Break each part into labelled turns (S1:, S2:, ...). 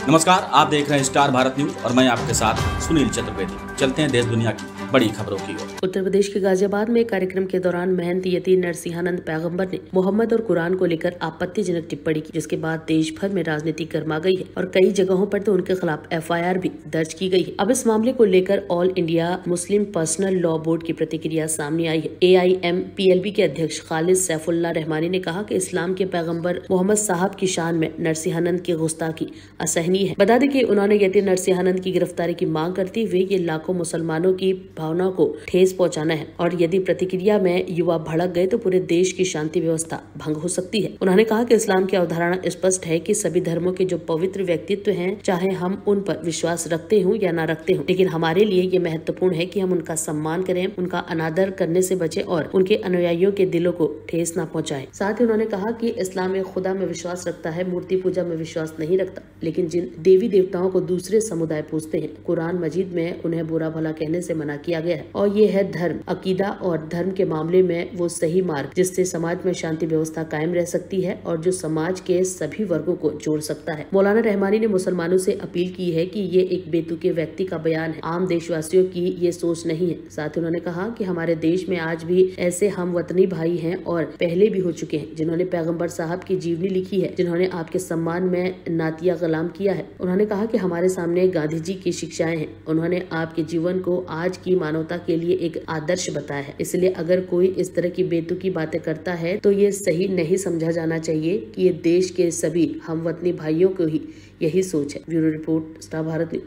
S1: नमस्कार, आप देख रहे हैं स्टार भारत न्यूज और मैं आपके साथ सुनील चतुर्वेदी। चलते हैं देश दुनिया की बड़ी खबरों की ओर।
S2: उत्तर प्रदेश के गाजियाबाद में कार्यक्रम के दौरान महंत यती नरसिंहानंद पैगंबर ने मोहम्मद और कुरान को लेकर आपत्तिजनक टिप्पणी की, जिसके बाद देश भर में राजनीति गर्मा गई है और कई जगहों पर तो उनके खिलाफ FIR भी दर्ज की गई है। अब इस मामले को लेकर all India Muslim personal law board की प्रतिक्रिया सामने आई है। AIMPLB के अध्यक्ष खालिद सैफुल्लाह रहमानी ने कहा कि इस्लाम के पैगम्बर मोहम्मद साहब की शान में नरसिंहानंद की गुस्ताखी असहनीय है। बता दें कि उन्होंने यती नरसिंहानंद की गिरफ्तारी की मांग करते हुए ये लाखों मुसलमानों की भावना को ठेस पहुंचाना है और यदि प्रतिक्रिया में युवा भड़क गए तो पूरे देश की शांति व्यवस्था भंग हो सकती है। उन्होंने कहा कि इस्लाम की अवधारणा स्पष्ट है कि सभी धर्मों के जो पवित्र व्यक्तित्व हैं, चाहे हम उन पर विश्वास रखते हों या न रखते हों, लेकिन हमारे लिए ये महत्वपूर्ण है कि हम उनका सम्मान करें, उनका अनादर करने से बचें और उनके अनुयायियों के दिलों को ठेस न पहुँचाएं। साथ ही उन्होंने कहा कि इस्लाम एक खुदा में विश्वास रखता है, मूर्ति पूजा में विश्वास नहीं रखता, लेकिन जिन देवी देवताओं को दूसरे समुदाय पूजते हैं, कुरान मजीद में उन्हें बुरा भला कहने से मना किया गया है और ये है धर्म, अकीदा और धर्म के मामले में वो सही मार्ग जिससे समाज में शांति व्यवस्था कायम रह सकती है और जो समाज के सभी वर्गों को जोड़ सकता है। मौलाना रहमानी ने मुसलमानों से अपील की है कि ये एक बेतुके व्यक्ति का बयान है, आम देशवासियों की ये सोच नहीं है। साथ ही उन्होंने कहा कि हमारे देश में आज भी ऐसे हम वतनी भाई हैं और पहले भी हो चुके हैं जिन्होंने पैगम्बर साहब की जीवनी लिखी है, जिन्होंने आपके सम्मान में नातिया कलाम किया है। उन्होंने कहा कि हमारे सामने गांधी जी की शिक्षाएं हैं, उन्होंने आपके जीवन को आज की मानवता के लिए एक आदर्श बताया है। इसलिए अगर कोई इस तरह की बेतुकी बातें करता है तो ये सही नहीं समझा जाना चाहिए कि ये देश के सभी हमवतनी भाइयों को ही यही सोच है। Bureau report, star Bharat news.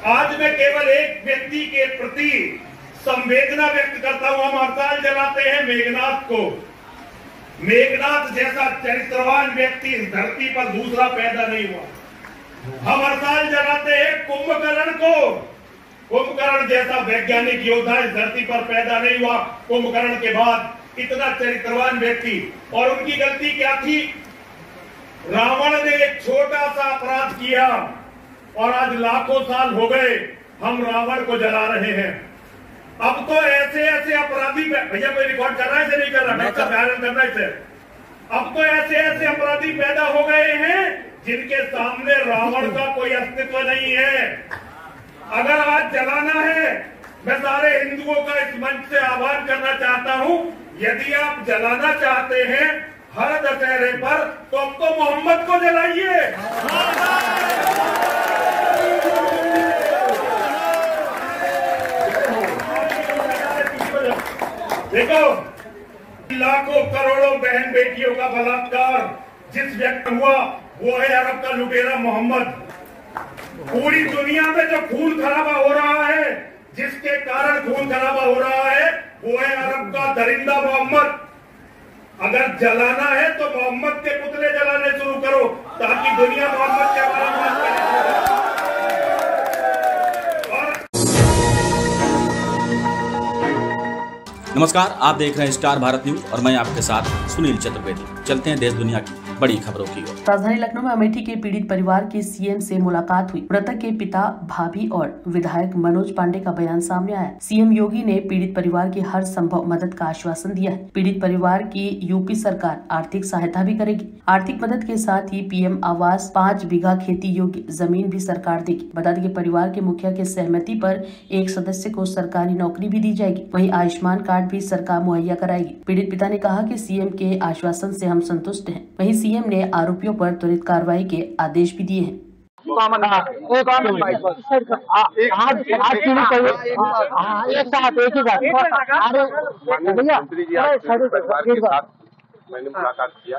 S3: आज मैं केवल एक व्यक्ति के प्रति संवेदना व्यक्त करता हूँ। हम हड़ताल जलाते हैं मेघनाथ को। मेघनाथ जैसा चरित्रवान व्यक्ति इस धरती पर दूसरा पैदा नहीं हुआ। हम हड़ताल जलाते हैं कुंभकर्ण को। कुंभकर्ण जैसा वैज्ञानिक योद्धा इस धरती पर पैदा नहीं हुआ। कुंभकर्ण के बाद इतना चरित्रवान व्यक्ति, और उनकी गलती क्या थी? रावण ने एक छोटा सा अपराध किया और आज लाखों साल हो गए हम रावण को जला रहे हैं। अब तो ऐसे ऐसे अपराधी, भैया कोई रिकॉर्ड कर रहा है, नहीं कर रहा, मैं वायरल करना है इसे। अब तो ऐसे ऐसे अपराधी पैदा हो गए हैं जिनके सामने रावण का कोई अस्तित्व नहीं है। अगर आज जलाना है, मैं सारे हिंदुओं का इस मंच से आह्वान करना चाहता हूं, यदि आप जलाना चाहते हैं हर दशहरे पर, तो अब तो मोहम्मद को जलाइए। देखो, लाखों करोड़ों बहन बेटियों का बलात्कार जिस व्यक्ति हुआ वो है अरब का लुटेरा मोहम्मद। पूरी दुनिया में जो खून खराबा हो रहा है, जिसके कारण खून खराबा हो रहा है, वो है अरब का दरिंदा मोहम्मद। अगर जलाना है तो मोहम्मद के पुतले जलाने शुरू करो ताकि दुनिया मोहम्मद के बारे में बात करे।
S1: नमस्कार, आप देख रहे हैं स्टार भारत न्यूज और मैं आपके साथ सुनील चतुर्वेदी। चलते हैं देश दुनिया की बड़ी खबरों की ओर।
S2: राजधानी लखनऊ में अमेठी के पीड़ित परिवार की CM से मुलाकात हुई। मृतक के पिता, भाभी और विधायक मनोज पांडे का बयान सामने आया। CM योगी ने पीड़ित परिवार की हर संभव मदद का आश्वासन दिया है। पीड़ित परिवार की UP सरकार आर्थिक सहायता भी करेगी। आर्थिक मदद के साथ ही PM आवास 5 बीघा खेती योग्य जमीन भी सरकार देगी। बता दें कि परिवार के मुखिया के सहमति पर एक सदस्य को सरकारी नौकरी भी दी जाएगी। वहीं आयुष्मान कार्ड भी सरकार मुहैया कराएगी। पीड़ित पिता ने कहा कि CM के आश्वासन से हम संतुष्ट हैं। वहीं CM ने आरोपियों पर त्वरित कार्रवाई के आदेश भी दिए हैं।
S4: मैंने मुलाकात किया,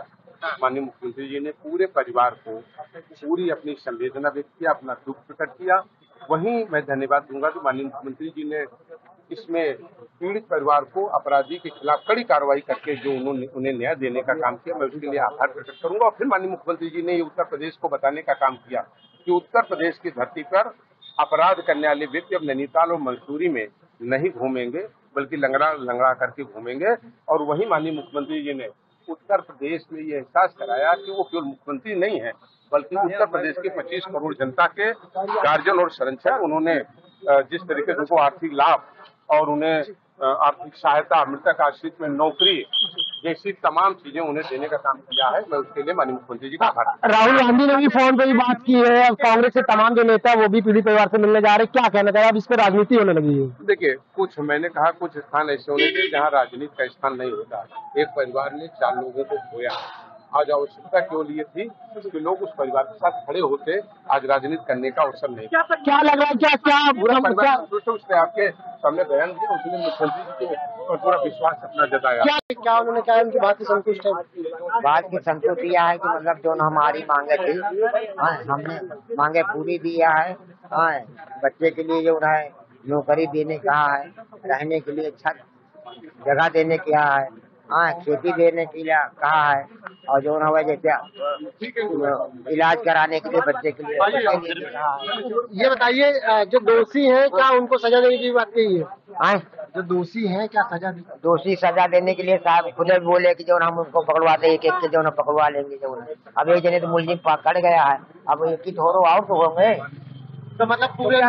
S4: माननीय मुख्यमंत्री जी ने पूरे परिवार को पूरी अपनी संवेदना व्यक्त किया, अपना दुख प्रकट किया। वहीं मैं धन्यवाद दूंगा कि माननीय मुख्यमंत्री जी ने इसमें पीड़ित परिवार को अपराधी के खिलाफ कड़ी कार्रवाई करके जो उन्हें न्याय देने का काम किया, मैं उसके लिए आभार प्रकट करूंगा। और फिर माननीय मुख्यमंत्री जी ने ये उत्तर प्रदेश को बताने का काम किया कि उत्तर प्रदेश की धरती पर अपराध करने वाले व्यक्ति अब नैनीताल और मंसूरी में नहीं घूमेंगे, बल्कि लंगड़ा लंगड़ा करके घूमेंगे। और वहीं माननीय मुख्यमंत्री जी ने उत्तर प्रदेश में ये एहसास कराया कि वो केवल मुख्यमंत्री नहीं है, बल्कि उत्तर प्रदेश के 25 करोड़ जनता के गार्जियन और संरक्षक। उन्होंने जिस तरीके से उनको आर्थिक लाभ और उन्हें आर्थिक सहायता, मृतक आश्रित में नौकरी जैसी तमाम चीजें उन्हें देने का काम किया है। मैं उसके लिए माननीय मुख्यमंत्री जी का आभार।
S5: राहुल गांधी ने भी फोन पे ही बात की है। अब कांग्रेस के तमाम जो नेता वो भी पीड़ित परिवार से मिलने जा रहे हैं, क्या कहना चाहिए? अब इस पर राजनीति होने लगी है।
S4: देखिए, मैंने कहा कुछ स्थान ऐसे होने चाहिए जहाँ राजनीति का स्थान नहीं होता। एक परिवार ने 4 लोगों को खोया, आज आवश्यकता क्यों लिए थी कि लोग उस परिवार के साथ खड़े होते, आज राजनीति करने का अवसर नहीं।
S5: क्या लग रहा है, क्या
S4: पूरा परिवार संतुष्ट है? उसने आपके सामने बयान दिया, उसने मुख्यमंत्री जी के और पूरा विश्वास अपना जताया।
S5: क्या उन्होंने कहा उनकी बात की संतुष्ट है?
S6: बात की संतुष्ट यह है कि मतलब जो हमारी मांगे थी हमने मांगे पूरी दिया है। बच्चे के लिए जो है नौकरी देने कहा है, रहने के लिए अच्छा जगह देने कहा है, खेती देने के लिए कहा है, और जो है जैसे इलाज कराने के लिए बच्चे के लिए कहा है।
S5: ये बताइए, जो दोषी है क्या उनको सजा देने की बात कही है? जो दोषी है क्या सजा दी?
S6: दोषी सजा देने के लिए साहब खुद बोले कि जो हम उनको पकड़वाते, एक के जो पकड़वा लेंगे। जो अब एक जने तो मुलजिम पकड़ गया है, अब एक ही थोड़ो और तो होंगे।
S5: तो मतलब पूरे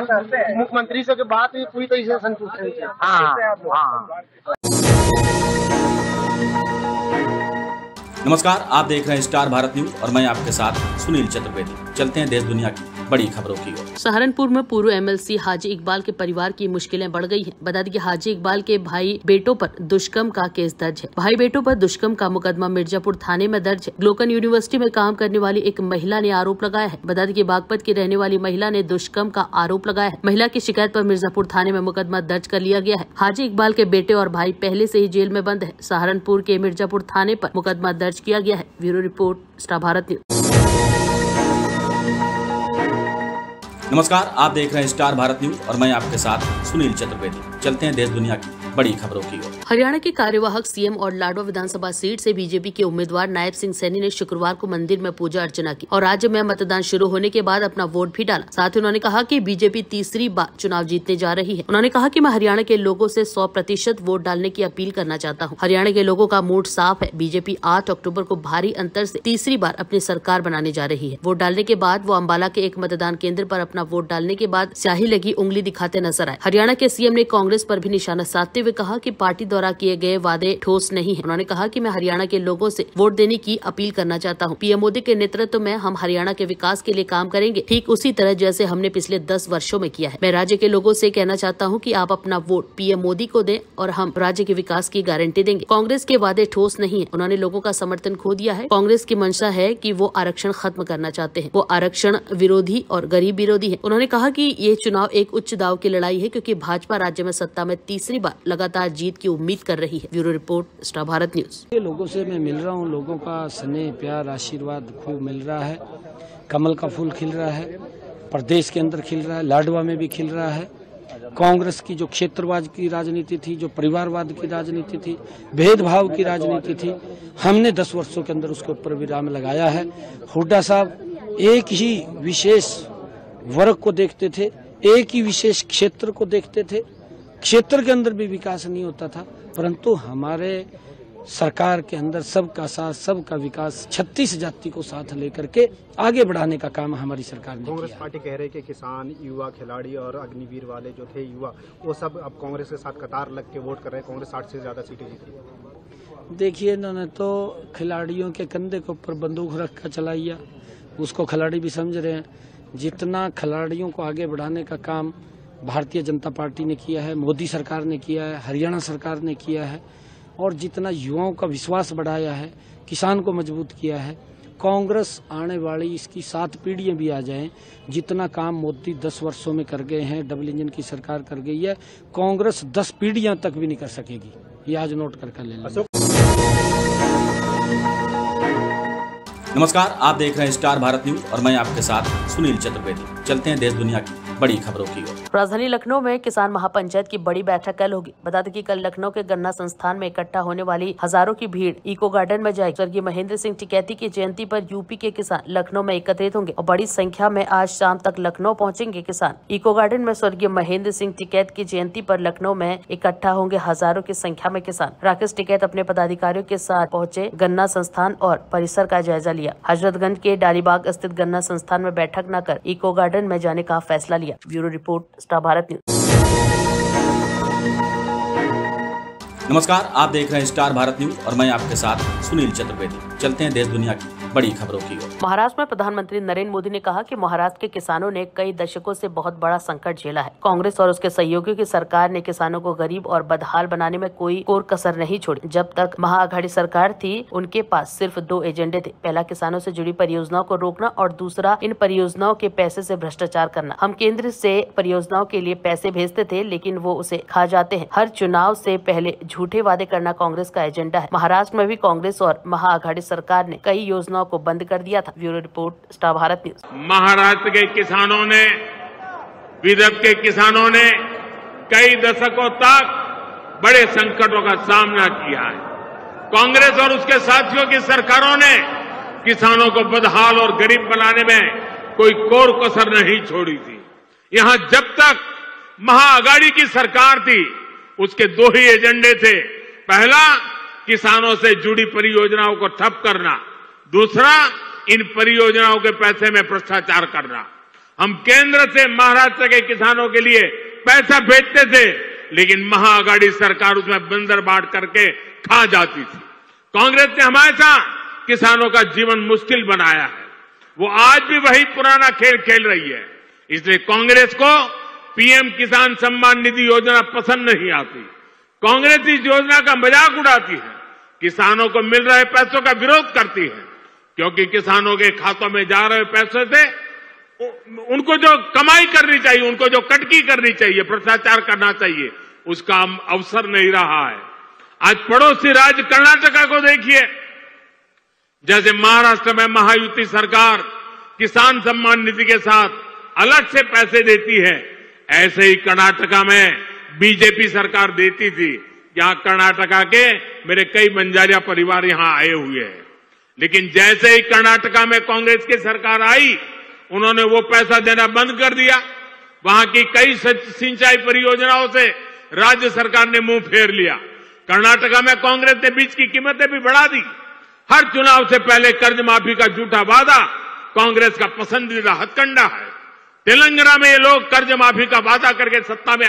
S5: मुख्यमंत्री से बात भी पूरी तरीके से संतुष्ट है?
S6: हाँ।
S1: नमस्कार, आप देख रहे हैं स्टार भारत न्यूज और मैं आपके साथ सुनील चतुर्वेदी। चलते हैं देश दुनिया की बड़ी खबरों की ओर।
S2: सहारनपुर में पूर्व एमएलसी हाजी इकबाल के परिवार की मुश्किलें बढ़ गई हैं। बता दें कि हाजी इकबाल के भाई बेटों पर दुष्कर्म का केस दर्ज है। भाई बेटों पर दुष्कर्म का मुकदमा मिर्जापुर थाने में दर्ज है। ग्लोकन यूनिवर्सिटी में काम करने वाली एक महिला ने आरोप लगाया है। बता दें कि बागपत की रहने वाली महिला ने दुष्कर्म का आरोप लगाया है। महिला की शिकायत पर मिर्जापुर थाने में मुकदमा दर्ज कर लिया गया है। हाजी इकबाल के बेटे और भाई पहले से ही जेल में बंद है। सहारनपुर के मिर्जापुर थाने पर मुकदमा दर्ज किया गया है। Bureau report, star Bharat news.
S1: नमस्कार, आप देख रहे हैं स्टार भारत न्यूज और मैं आपके साथ सुनील चतुर्वेदी। चलते हैं देश दुनिया की बड़ी खबरों की ओर।
S2: हरियाणा के कार्यवाहक सीएम और लाडवा विधानसभा सीट से बीजेपी के उम्मीदवार नायब सिंह सैनी ने शुक्रवार को मंदिर में पूजा अर्चना की और राज्य में मतदान शुरू होने के बाद अपना वोट भी डाला। साथ ही उन्होंने कहा कि बीजेपी तीसरी बार चुनाव जीतने जा रही है। उन्होंने कहा कि मैं हरियाणा के लोगों से 100% वोट डालने की अपील करना चाहता हूं। हरियाणा के लोगों का मूड साफ है। बीजेपी 8 अक्टूबर को भारी अंतर से तीसरी बार अपनी सरकार बनाने जा रही है। वोट डालने के बाद वो अम्बाला के एक मतदान केंद्र पर अपना वोट डालने के बाद स्याही लगी उंगली दिखाते नजर आए। हरियाणा के सीएम ने कांग्रेस पर भी निशाना साधते हुए कहा कि पार्टी द्वारा किए गए वादे ठोस नहीं है। उन्होंने कहा कि मैं हरियाणा के लोगों से वोट देने की अपील करना चाहता हूं। पीएम मोदी के नेतृत्व में हम हरियाणा के विकास के लिए काम करेंगे, ठीक उसी तरह जैसे हमने पिछले 10 वर्षों में किया है। मैं राज्य के लोगों से कहना चाहता हूं कि आप अपना वोट पीएम मोदी को दें और हम राज्य के विकास की गारंटी देंगे। कांग्रेस के वादे ठोस नहीं है। उन्होंने लोगों का समर्थन खो दिया है। कांग्रेस की मंशा है कि वो आरक्षण खत्म करना चाहते हैं। वो आरक्षण विरोधी और गरीब विरोधी है। उन्होंने कहा कि ये चुनाव एक उच्च दाव की लड़ाई है, क्योंकि भाजपा राज्य में सत्ता में तीसरी बार लगातार जीत की उम्मीद कर रही है। Bureau report, star Bharat news.
S7: लोगों से मैं मिल रहा हूँ, लोगों का स्नेह प्यार आशीर्वाद खूब मिल रहा है। कमल का फूल खिल रहा है, प्रदेश के अंदर खिल रहा है, लाडवा में भी खिल रहा है। कांग्रेस की जो क्षेत्रवाद की राजनीति थी, जो परिवारवाद की राजनीति थी, भेदभाव की राजनीति थी, हमने 10 वर्षों के अंदर उसके ऊपर विराम लगाया है। हुड्डा साहब एक ही विशेष वर्ग को देखते थे, एक ही विशेष क्षेत्र को देखते थे। क्षेत्र के अंदर भी विकास नहीं होता था, परंतु हमारे सरकार के अंदर सबका साथ, सबका विकास, 36 जाति को साथ लेकर के आगे बढ़ाने का काम हमारी सरकार ने किया।
S8: कांग्रेस पार्टी कह रही है कि किसान, युवा, खिलाड़ी और अग्निवीर वाले जो थे युवा, वो सब अब कांग्रेस के साथ कतार लग के वोट कर रहे हैं। कांग्रेस 60 से ज्यादा सीटें जीती है।
S7: देखिए, इन्होंने तो खिलाड़ियों के कंधे के ऊपर बंदूक रख कर चलाइया, उसको खिलाड़ी भी समझ रहे हैं। जितना खिलाड़ियों को आगे बढ़ाने का काम भारतीय जनता पार्टी ने किया है, मोदी सरकार ने किया है, हरियाणा सरकार ने किया है, और जितना युवाओं का विश्वास बढ़ाया है, किसान को मजबूत किया है, कांग्रेस आने वाली इसकी 7 पीढ़ियां भी आ जाएं, जितना काम मोदी 10 वर्षों में कर गए हैं, डबल इंजन की सरकार कर गई है, कांग्रेस 10 पीढ़ियां तक भी नहीं कर सकेगी। ये आज नोट करके ले लें।
S1: नमस्कार, आप देख रहे हैं स्टार भारत न्यूज और मैं आपके साथ सुनील चतुर्वेदी। चलते हैं देश दुनिया की बड़ी खबरों की ओर।
S2: राजधानी लखनऊ में किसान महापंचायत की बड़ी बैठक कल होगी। बता दें कि कल लखनऊ के गन्ना संस्थान में इकट्ठा होने वाली हजारों की भीड़ इको गार्डन में जाएगी। स्वर्गीय महेंद्र सिंह टिकैती की जयंती पर यूपी के किसान लखनऊ में एकत्रित होंगे और बड़ी संख्या में आज शाम तक लखनऊ पहुंचेंगे किसान। इको गार्डन में स्वर्गीय महेंद्र सिंह टिकैत की जयंती पर लखनऊ में इकट्ठा होंगे हजारों की संख्या में किसान। राकेश टिकैत अपने पदाधिकारियों के साथ पहुंचे, गन्ना संस्थान और परिसर का जायजा लिया। हजरतगंज के डालीबाग स्थित गन्ना संस्थान में बैठक न कर इको गार्डन में जाने का फैसला लिया। Bureau report, star Bharat news.
S1: नमस्कार, आप देख रहे हैं स्टार भारत न्यूज और मैं आपके साथ सुनील चतुर्वेदी। चलते हैं देश दुनिया की बड़ी खबरों की ओर।
S2: महाराष्ट्र में प्रधानमंत्री नरेंद्र मोदी ने कहा कि महाराष्ट्र के किसानों ने कई दशकों से बहुत बड़ा संकट झेला है। कांग्रेस और उसके सहयोगियों की सरकार ने किसानों को गरीब और बदहाल बनाने में कोई कोर कसर नहीं छोड़ी। जब तक महाआघाड़ी सरकार थी, उनके पास सिर्फ 2 एजेंडे थे। पहला, किसानों से जुड़ी परियोजनाओं को रोकना और दूसरा, इन परियोजनाओं के पैसे से भ्रष्टाचार करना। हम केंद्र से परियोजनाओं के लिए पैसे भेजते थे, लेकिन वो उसे खा जाते हैं। हर चुनाव से पहले झूठे वादे करना कांग्रेस का एजेंडा है। महाराष्ट्र में भी कांग्रेस और महाआघाड़ी सरकार ने कई योजनाओं को बंद कर दिया था। Bureau report, star Bharat news.
S3: Maharashtra के किसानों ने, विदर्भ के किसानों ने कई दशकों तक बड़े संकटों का सामना किया है। कांग्रेस और उसके साथियों की सरकारों ने किसानों को बदहाल और गरीब बनाने में कोई कोर कसर नहीं छोड़ी थी। यहां जब तक महाआघाड़ी की सरकार थी, उसके 2 ही एजेंडे थे। पहला, किसानों से जुड़ी परियोजनाओं को ठप करना, दूसरा, इन परियोजनाओं के पैसे में भ्रष्टाचार करना। हम केंद्र से महाराष्ट्र के किसानों के लिए पैसा भेजते थे, लेकिन महाआघाड़ी सरकार उसमें बंदर बांट करके खा जाती थी। कांग्रेस ने हमेशा किसानों का जीवन मुश्किल बनाया है। वो आज भी वही पुराना खेल खेल रही है। इसलिए कांग्रेस को पीएम किसान सम्मान निधि योजना पसंद नहीं आती। कांग्रेस इस योजना का मजाक उड़ाती है, किसानों को मिल रहे पैसों का विरोध करती है, क्योंकि किसानों के खातों में जा रहे पैसों से उनको जो कमाई करनी चाहिए, उनको जो कटकी करनी चाहिए, भ्रष्टाचार करना चाहिए, उसका अवसर नहीं रहा है। आज पड़ोसी राज्य कर्नाटका को देखिए, जैसे महाराष्ट्र में महायुति सरकार किसान सम्मान निधि के साथ अलग से पैसे देती है, ऐसे ही कर्नाटका में बीजेपी सरकार देती थी। यहां कर्नाटका के मेरे कई बंजारिया परिवार यहां आए हुए हैं, लेकिन जैसे ही कर्नाटका में कांग्रेस की सरकार आई, उन्होंने वो पैसा देना बंद कर दिया। वहां की कई सिंचाई परियोजनाओं से राज्य सरकार ने मुंह फेर लिया। कर्नाटका में कांग्रेस ने बीज की कीमतें भी बढ़ा दी। हर चुनाव से पहले कर्ज माफी का झूठा वादा कांग्रेस का पसंदीदा हथकंडा है। तेलंगाना में ये लोग कर्ज माफी का वादा करके सत्ता में